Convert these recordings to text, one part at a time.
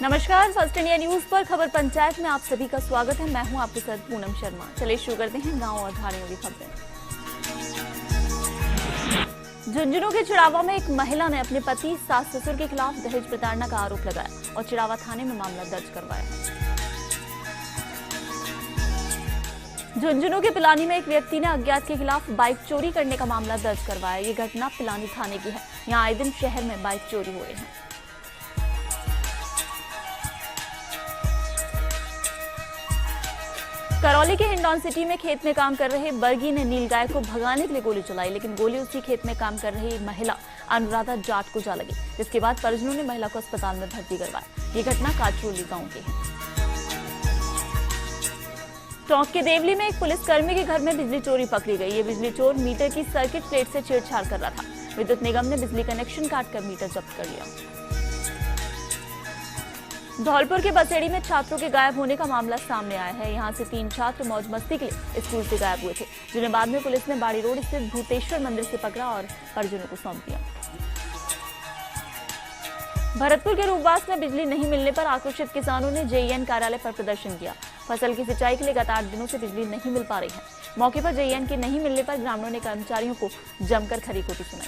नमस्कार, first India news पर खबर पंचायत में आप सभी का स्वागत है। मैं हूं आपके साथ पूनम शर्मा। चलिए शुरू करते हैं गांव और धाड़ियों की खबरें। झुंझुनू के चिड़ावा में एक महिला ने अपने पति सास ससुर के खिलाफ दहेज प्रताड़ना का आरोप लगाया और चिड़ावा थाने में मामला दर्ज करवाया। झुंझुनू के पिलानी में एक व्यक्ति ने अज्ञात के खिलाफ बाइक चोरी करने का मामला दर्ज करवाया। ये घटना पिलानी थाने की है। यहाँ आए दिन शहर में बाइक चोरी हो रहे हैं। करौली के हिंडौन सिटी में खेत में काम कर रहे बर्गी ने नीलगाय को भगाने के लिए गोली चलाई, लेकिन गोली उसी खेत में काम कर रही महिला अनुराधा जाट को जा लगी, जिसके बाद परिजनों ने महिला को अस्पताल में भर्ती करवाया। ये घटना काचरोली गांव की है। टोंक के देवली में एक पुलिसकर्मी के घर में बिजली चोरी पकड़ी गई। ये बिजली चोर मीटर की सर्किट प्लेट से छेड़छाड़ कर रहा था। विद्युत निगम ने बिजली कनेक्शन काटकर मीटर जब्त कर लिया। धौलपुर के बसेड़ी में छात्रों के गायब होने का मामला सामने आया है। यहां से 3 छात्र मौज मस्ती के लिए स्कूल से गायब हुए थे, जिन्हें बाद में पुलिस ने बाड़ी रोड स्थित भूतेश्वर मंदिर से पकड़ा और परिजनों को सौंप दिया। भरतपुर के रूपवास में बिजली नहीं मिलने पर आक्रोशित किसानों ने जेईएन कार्यालय पर प्रदर्शन किया। फसल की सिंचाई के लिए गत 8 दिनों से बिजली नहीं मिल पा रही है। मौके पर जेईएन के नहीं मिलने पर ग्रामीणों ने कर्मचारियों को जमकर खरी खोटी सुनाई।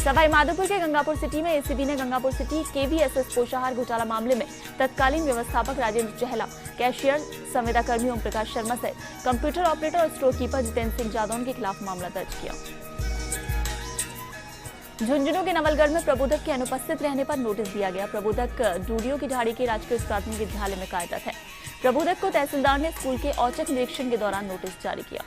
सवाई माधोपुर के गंगापुर सिटी में एसीबी ने गंगापुर सिटी केवीएसएस पोषाहार घोटाला मामले में तत्कालीन व्यवस्थापक राजेंद्र चहला, कैशियर संविदा कर्मी ओम प्रकाश शर्मा सहित कंप्यूटर ऑपरेटर और स्टोर कीपर जितेंद्र सिंह जादौन के खिलाफ मामला दर्ज किया। झुंझुनू के नवलगढ़ में प्रबोधक के अनुपस्थित रहने पर नोटिस दिया गया। प्रबोधक डूडियो की ढाड़ी के राजकीय प्राथमिक विद्यालय में कार्यरत है। प्रबोधक को तहसीलदार ने स्कूल के औचक निरीक्षण के दौरान नोटिस जारी किया।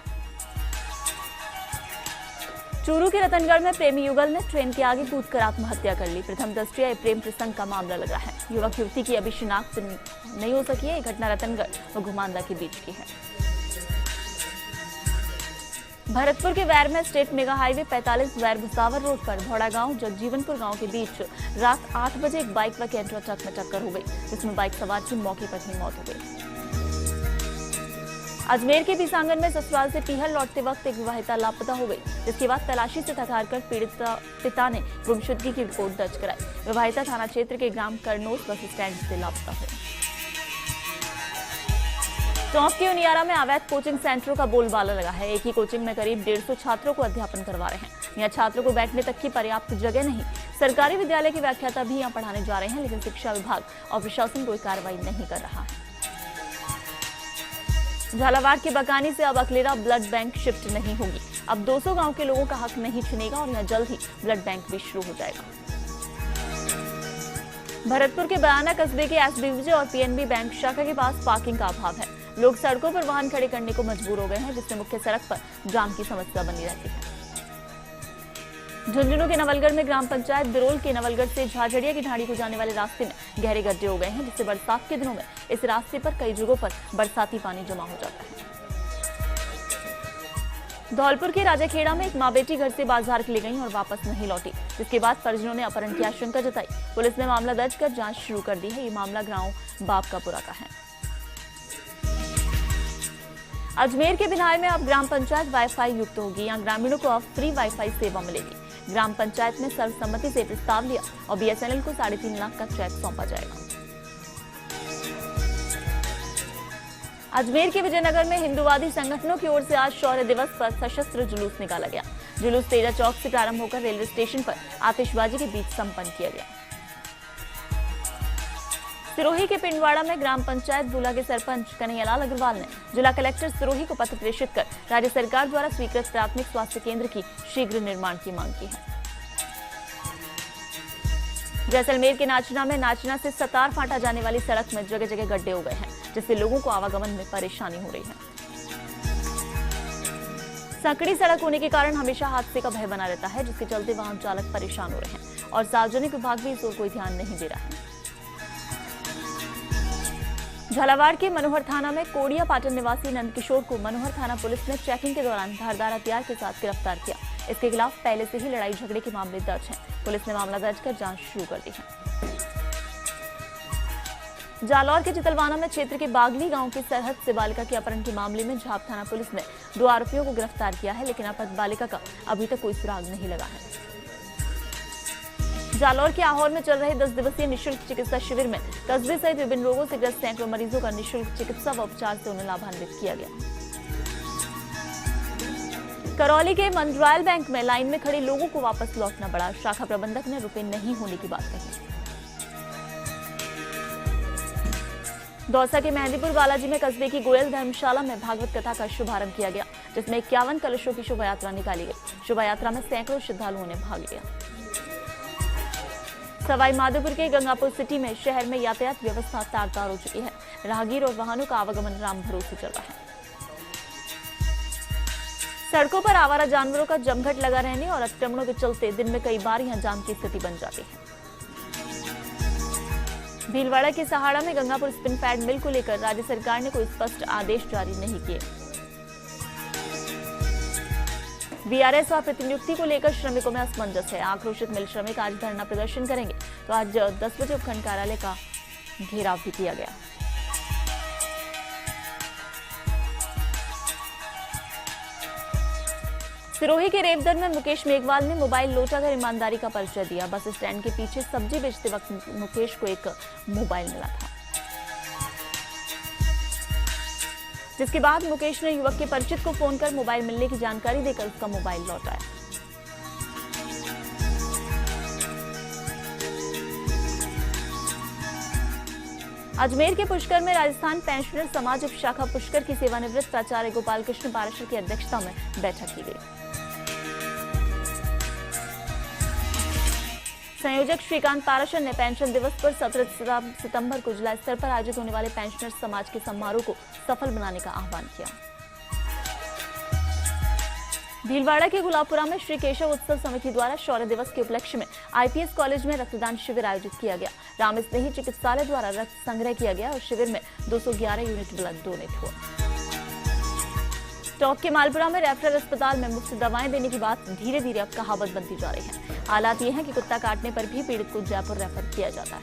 चूरू के रतनगढ़ में प्रेमी युगल ने ट्रेन के आगे कूदकर आत्महत्या कर ली। प्रथम दृष्टया प्रेम प्रसंग का मामला लगा है। युवक युवती की अभी शिनाख्त नहीं हो सकी है। घटना रतनगढ़ और घुमांदा के बीच की है। भरतपुर के वैर में स्टेट मेगा हाईवे 45 वैर भुसावर रोड पर धौड़ा गांव जगजीवनपुर गांव के बीच रात 8 बजे एक बाइक व कैंटर ट्रक में टक्कर हो गई, जिसमें बाइक सवार की मौके पर ही मौत हो गई। अजमेर के बीसांगन में ससुराल से पीहर लौटते वक्त एक विवाहिता लापता हो गई, जिसके बाद तलाशी से थकार कर पीड़ित पिता ने गुमशुदगी की रिपोर्ट दर्ज कराई। विवाहिता थाना क्षेत्र के ग्राम करनोस बस स्टैंड से लापता है। टोंक के उनियारा में अवैध कोचिंग सेंटरों का बोलबाला लगा है। एक ही कोचिंग में करीब 150 छात्रों को अध्यापन करवा रहे हैं। यहाँ छात्रों को बैठने तक की पर्याप्त जगह नहीं। सरकारी विद्यालय के व्याख्याता भी यहाँ पढ़ाने जा रहे हैं, लेकिन शिक्षा विभाग और प्रशासन कोई कार्रवाई नहीं कर रहा है। झालावाड़ के बकानी से अब अकलेरा ब्लड बैंक शिफ्ट नहीं होगी। अब 200 गांव के लोगों का हक नहीं छिनेगा और यहाँ जल्द ही ब्लड बैंक भी शुरू हो जाएगा। भरतपुर के बयाना कस्बे के एसबीविजय और पीएनबी बैंक शाखा के पास पार्किंग का अभाव है। लोग सड़कों पर वाहन खड़े करने को मजबूर हो गए हैं, जिससे मुख्य सड़क पर जाम की समस्या बनी रहती है। झुंझुनू के नवलगढ़ में ग्राम पंचायत बिरोल के नवलगढ़ से झाझड़िया की ढाणी को जाने वाले रास्ते में गहरे गड्ढे हो गए हैं, जिससे बरसात के दिनों में इस रास्ते पर कई जगहों पर बरसाती पानी जमा हो जाता है। धौलपुर के राजाखेड़ा में एक मां बेटी घर से बाजार के लिए गई और वापस नहीं लौटी, जिसके बाद परिजनों ने अपहरण की आशंका जताई। पुलिस ने मामला दर्ज कर जांच शुरू कर दी है। ये मामला गांव बाबकापुरा का है। अजमेर के बिनाय में अब ग्राम पंचायत वाईफाई युक्त होगी। यहाँ ग्रामीणों को अब फ्री वाईफाई सेवा मिलेगी। ग्राम पंचायत ने सर्वसम्मति से प्रस्ताव लिया और बीएसएनएल को 3.5 लाख का चेक सौंपा जाएगा। अजमेर के विजयनगर में हिंदूवादी संगठनों की ओर से आज शौर्य दिवस पर सशस्त्र जुलूस निकाला गया। जुलूस तेजा चौक से प्रारंभ होकर रेलवे स्टेशन पर आतिशबाजी के बीच संपन्न किया गया। सिरोही के पिंडवाड़ा में ग्राम पंचायत बुला के सरपंच कन्हैयालाल अग्रवाल ने जिला कलेक्टर सिरोही को पत्र प्रेषित कर राज्य सरकार द्वारा स्वीकृत प्राथमिक स्वास्थ्य केंद्र की शीघ्र निर्माण की मांग की है। जैसलमेर के नाचना में नाचना से सतार फाटा जाने वाली सड़क में जगह जगह गड्ढे हो गए हैं, जिससे लोगों को आवागमन में परेशानी हो रही है। संकड़ी सड़क होने के कारण हमेशा हादसे का भय बना रहता है, जिसके चलते वाहन चालक परेशान हो रहे हैं और सार्वजनिक विभाग भी इस ओर कोई ध्यान नहीं दे रहा है। झालावाड़ के मनोहर थाना में कोड़िया पाटन निवासी नंदकिशोर को मनोहर थाना पुलिस ने चेकिंग के दौरान धारदार हथियार के साथ गिरफ्तार किया। इसके खिलाफ पहले से ही लड़ाई झगड़े के मामले दर्ज हैं। पुलिस ने मामला दर्ज कर जांच शुरू कर दी है। जालौर के चितलवाना में क्षेत्र के बागली गांव की सरहद से बालिका के अपहरण के मामले में झाप थाना पुलिस ने 2 आरोपियों को गिरफ्तार किया है, लेकिन अपहृत बालिका का अभी तक कोई सुराग नहीं लगा है। जालौर के आहोर में चल रहे 10 दिवसीय निःशुल्क चिकित्सा शिविर में कस्बे सहित विभिन्न रोगों से ग्रस्त सैकड़ों मरीजों का निःशुल्क चिकित्सा व उपचार से उन्हें लाभान्वित किया गया। करौली के मंडरायल बैंक में लाइन में खड़े लोगों को वापस लौटना पड़ा। शाखा प्रबंधक ने रुपए नहीं होने की बात कही। दौसा के मेहंदीपुर बालाजी में कस्बे की गोयल धर्मशाला में भागवत कथा का शुभारंभ किया गया, जिसमें 51 कलशों की शोभा यात्रा निकाली गई। शोभा यात्रा में सैकड़ों श्रद्धालुओं ने भाग लिया। सवाई माधोपुर के गंगापुर सिटी में शहर में यातायात व्यवस्था तार-तार हो चुकी है। राहगीर और वाहनों का आवागमन राम भरोसे चल रहा है। सड़कों पर आवारा जानवरों का जमघट लगा रहने और अतिक्रमणों के चलते दिन में कई बार यहां जाम की स्थिति बन जाती है। भीलवाड़ा के सहाड़ा में गंगापुर स्पिन फैड मिल को लेकर राज्य सरकार ने कोई स्पष्ट आदेश जारी नहीं किए। वीआरएस और प्रतिनियुक्ति को लेकर श्रमिकों में असमंजस है। आक्रोशित मिल श्रमिक आज धरना प्रदर्शन करेंगे, तो आज 10 बजे उपखंड कार्यालय का घेराव भी किया गया। सिरोही के रेवदर में मुकेश मेघवाल ने मोबाइल लोटाकर ईमानदारी का परिचय दिया। बस स्टैंड के पीछे सब्जी बेचते वक्त मुकेश को एक मोबाइल मिला था, जिसके बाद मुकेश ने युवक के परिचित को फोन कर मोबाइल मिलने की जानकारी देकर उसका मोबाइल लौटाया। अजमेर के पुष्कर में राजस्थान पेंशनर समाज उप शाखा पुष्कर की सेवानिवृत्त प्राचार्य गोपाल कृष्ण पाराशर की अध्यक्षता में बैठक की गई। संयोजक श्रीकांत पाराशर ने पेंशन दिवस पर 17 सितंबर को जिला स्तर पर आयोजित होने वाले पेंशनर समाज के समारोह को सफल बनाने का आह्वान किया। भीलवाड़ा के गुलाबपुरा में श्री केशव उत्सव समिति द्वारा शौर्य दिवस के उपलक्ष्य में आईपीएस कॉलेज में रक्तदान शिविर आयोजित किया गया। रामस्नेही चिकित्सालय द्वारा रक्त संग्रह किया गया और शिविर में 211 यूनिट ब्लड डोनेट हुआ। टॉप के मालपुरा में रेफरल अस्पताल में मुफ्त दवाएं देने की बात धीरे धीरे अब कहावत बनती जा रही है। हालात ये हैं कि कुत्ता काटने पर भी पीड़ित को जयपुर रेफर किया जाता है।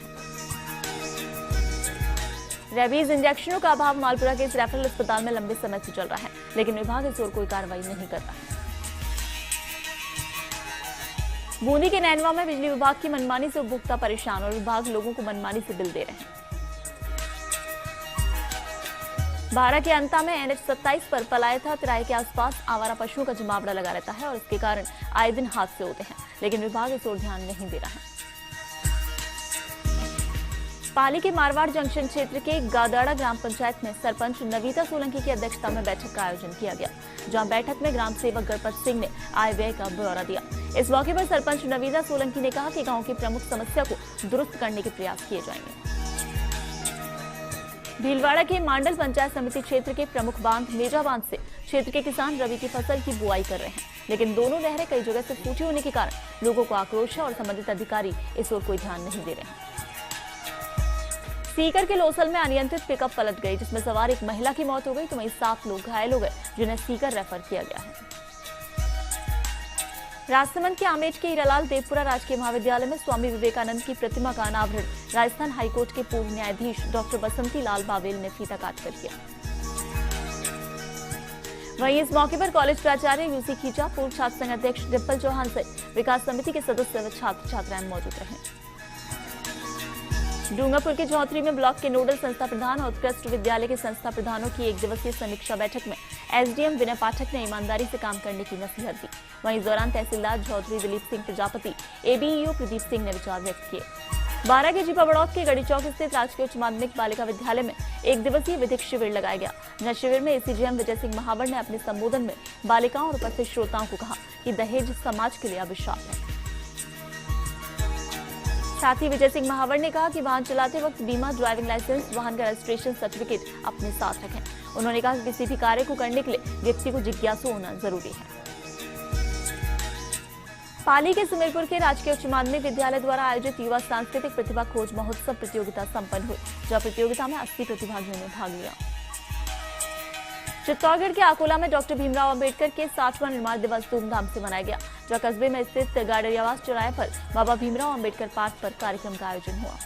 रेबीज इंजेक्शनों का अभाव मालपुरा के इस रेफरल अस्पताल में लंबे समय से चल रहा है, लेकिन विभाग इस ओर कोई कार्रवाई नहीं कर रहा है। बूंदी के नैनवा में बिजली विभाग की मनमानी से उपभोक्ता परेशान और विभाग लोगों को मनमानी से बिल दे रहे हैं। बारा के अंता में NH 27 पर पलायथा तिराहे के आसपास आवारा पशुओं का जमावड़ा लगा रहता है और इसके कारण आए दिन हादसे होते हैं, लेकिन विभाग इस ओर ध्यान नहीं दे रहा है। पाली के मारवाड़ जंक्शन क्षेत्र के गादाड़ा ग्राम पंचायत में सरपंच नवीता सोलंकी की अध्यक्षता में बैठक का आयोजन किया गया, जहां बैठक में ग्राम सेवक गणपत सिंह ने आय व्यय का ब्यौरा दिया। इस मौके पर सरपंच नवीता सोलंकी ने कहा कि गांव की प्रमुख समस्या को दुरुस्त करने के प्रयास किए जाएंगे। भीलवाड़ा के मांडल पंचायत समिति क्षेत्र के प्रमुख बांध मेजा बांध से क्षेत्र के किसान रबी की फसल की बुआई कर रहे हैं, लेकिन दोनों नहरें कई जगह से फूटी होने के कारण लोगों को आक्रोश है और संबंधित अधिकारी इस ओर कोई ध्यान नहीं दे रहे हैं। सीकर के लोसल में अनियंत्रित पिकअप पलट गई, जिसमें सवार एक महिला की मौत हो गई तो वहीं 7 लोग घायल हो गए, जिन्हें सीकर रेफर किया गया है। राजसमंद के आमेट के हीरालाल देवपुरा राजकीय महाविद्यालय में स्वामी विवेकानंद की प्रतिमा का अनावरण राजस्थान हाईकोर्ट के पूर्व न्यायाधीश डॉक्टर बसंती लाल बावेल ने फीता काटकर किया। वहीं इस मौके पर कॉलेज प्राचार्य यूसी खींचा, पूर्व छात्र संघ अध्यक्ष डिम्पल चौहान से विकास समिति के सदस्य व छात्र छात्राएं मौजूद रहे। डूंगरपुर के चौधरी में ब्लॉक के नोडल संस्था प्रधान और उत्कृष्ट विद्यालय के संस्था प्रधानों की एक दिवसीय समीक्षा बैठक में एसडीएम विनय पाठक ने ईमानदारी से काम करने की नसीहत दी। वहीं इस दौरान तहसीलदार चौधरी दिलीप सिंह प्रजापति, एबीईओ प्रदीप सिंह ने विचार व्यक्त किए। बारा के जीपा बड़ौद के गढ़ी चौक स्थित राजकीय उच्च माध्यमिक बालिका विद्यालय में एक दिवसीय विधिक शिविर लगाया गया, जहां शिविर में एसीजीएम विजय सिंह महावर ने अपने संबोधन में बालिकाओं और उपस्थित श्रोताओं को कहा कि दहेज समाज के लिए अभिशाप है। साथ ही विजय सिंह महावर ने कहा कि वाहन चलाते वक्त बीमा, ड्राइविंग लाइसेंस, वाहन का रजिस्ट्रेशन सर्टिफिकेट अपने साथ रखें। उन्होंने कहा कि किसी भी कार्य को करने के लिए व्यक्ति को जिज्ञासु होना जरूरी है। पाली के सुमेरपुर के राजकीय उच्च माध्यमिक विद्यालय द्वारा आयोजित युवा सांस्कृतिक प्रतिभा खोज महोत्सव प्रतियोगिता संपन्न हुई, जहां प्रतियोगिता में 80 प्रतिभागियों ने भाग लिया। चित्तौड़गढ़ के आकोला में डॉक्टर भीमराव अंबेडकर के 60वां निर्माण दिवस धूमधाम से मनाया गया, जहां कस्बे में स्थित गाडरियावास चौराहे पर बाबा भीमराव अंबेडकर पार्क पर कार्यक्रम का आयोजन हुआ।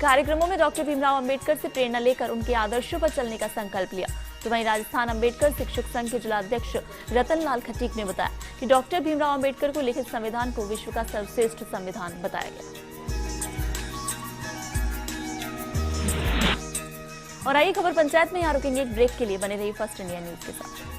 कार्यक्रमों में डॉक्टर भीमराव अंबेडकर से प्रेरणा लेकर उनके आदर्शों पर चलने का संकल्प लिया। तो वहीं राजस्थान अम्बेडकर शिक्षक संघ के जिलाध्यक्ष रतन लाल खटीक ने बताया कि डॉक्टर भीमराव अम्बेडकर को लिखित संविधान को विश्व का सर्वश्रेष्ठ संविधान बताया गया। और आइए खबर पंचायत में यहाँ रुकेंगे एक ब्रेक के लिए, बने रहिए फर्स्ट इंडिया न्यूज के साथ।